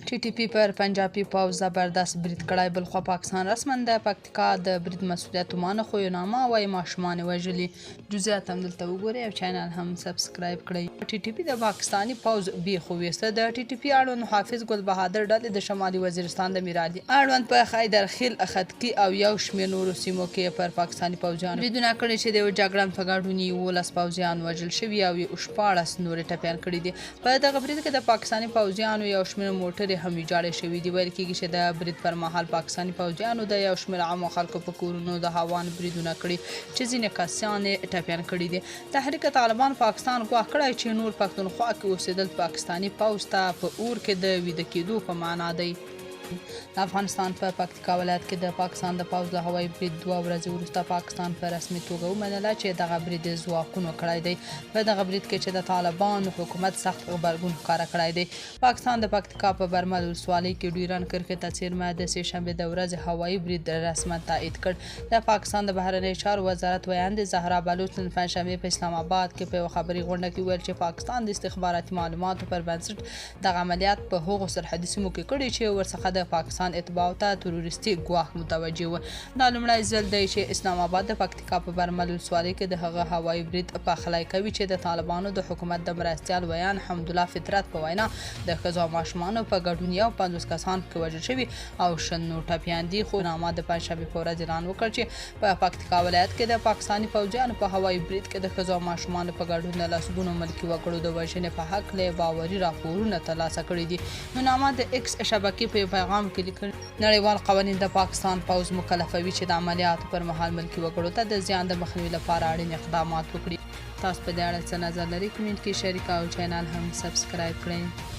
ټي ټي پی پر پنجابي پوځ زبردست برید کړی. بلخوا پاکستان رسما د پکتیکا د برید مسؤلیت ومانه خو یو نامه وایي ماشومان وژلي. جزئیات هم دلته وګورئ او چینل هم سبسکرایب کړئ. ټي ټي پی د پاکستاني پوځ بیخ وویسته. د ټي ټي پی اړوند حافظ ګل بهادر ډلې د شمالي وزیرستان د میرعلي اړوند په خیدرخیل خطکي او یو شمېر نورو سیمو کې پر پاکستاني پوځیانو بریدونه کړي چې د یو جګړن په ګډون 11 پوځیان وژل شوي او 14 نورې ټپیان کړي دي. په دغه برید کې د پاکستاني پوځیانو یو شمېر موټرې هم ویجاړې شوي دي. ویل کېږي چې د برید پر مهال پاکستاني پوځیانو د یو شمېر عامو خلکو په کورونو د هوان بریدونه کړي چې ځینې کسان یې ټپیان کړي دي. تحریک طالبان پاکستان ګواښ کړی چې نور پښتونخوا کې اوسېدل پاکستاني پوځ ته په اور کې د ویده کېدو په معنا دی. د افغانستان په پکتیکا ولایت کې د پاکستان د پوځ له هوایي برید 2 ورځې وروسته پاکستان په رسمي توګه ومنله چې دغه برید ځواکونو کړی دی. په دغه برید کې چې د طالبانو حکومت سخت غبرګون ښکاره کړی دی. پاکستان د پکتیکا په برمل ولسوالۍ کې ډیورن کرښې ته څیرمه د سې شنبې د ورځې هوایي برید رسما تایید کړ. د پاکستان د بهرنیو چارو وزارت ویاندې زهرا بلوچ نن پنجشنبې په اسلام آباد کې په یوه خبري غونډه کې ویل چې پاکستان د استخباراتي معلوماتو پر بنسټ دغه عملیات په هغو سرحدي سیمو کې کړي چې ورڅخه د پاکستان اتباعو ته تروریستي ګواښ متوجه و. دا لومړی ځل دی چې اسلام آباد د پکتیکا په برمل ولسوالۍ کې د هغه هوایي برید پخلی کوي چې د طالبانو د حکومت د مرستیال ویان حمدالله فطرت په وینا د ښځو او ماشومانو په ګډون 50 کسان پکې وژل شوي او 90 نور ټپیان دي. خو نامه د پنجشنبې په ورځ اعلان وکړ چې په پکتیکا ولایت کې د پاکستاني پوځیانو په هوایي برید کې د ښځو او ماشومانو په ګډون د لسګونو ملکي وګړو د وژنې په هکله باوري راپورونه ترلاسه کړي دي. نامه د ایکس شبکې په پیغام کې لیکل نړیوال قوانین د پاکستان پوځ مکلفوي چې د عملیاتو پر مهال ملکي وګړو ته د زیان د مخنیوي لپاره اړین اقدامات وکړي. تاسو په دې اړه څه نظر لرئ؟ کمنټ کې شریک او چینل هم سبسکرایب کړئ.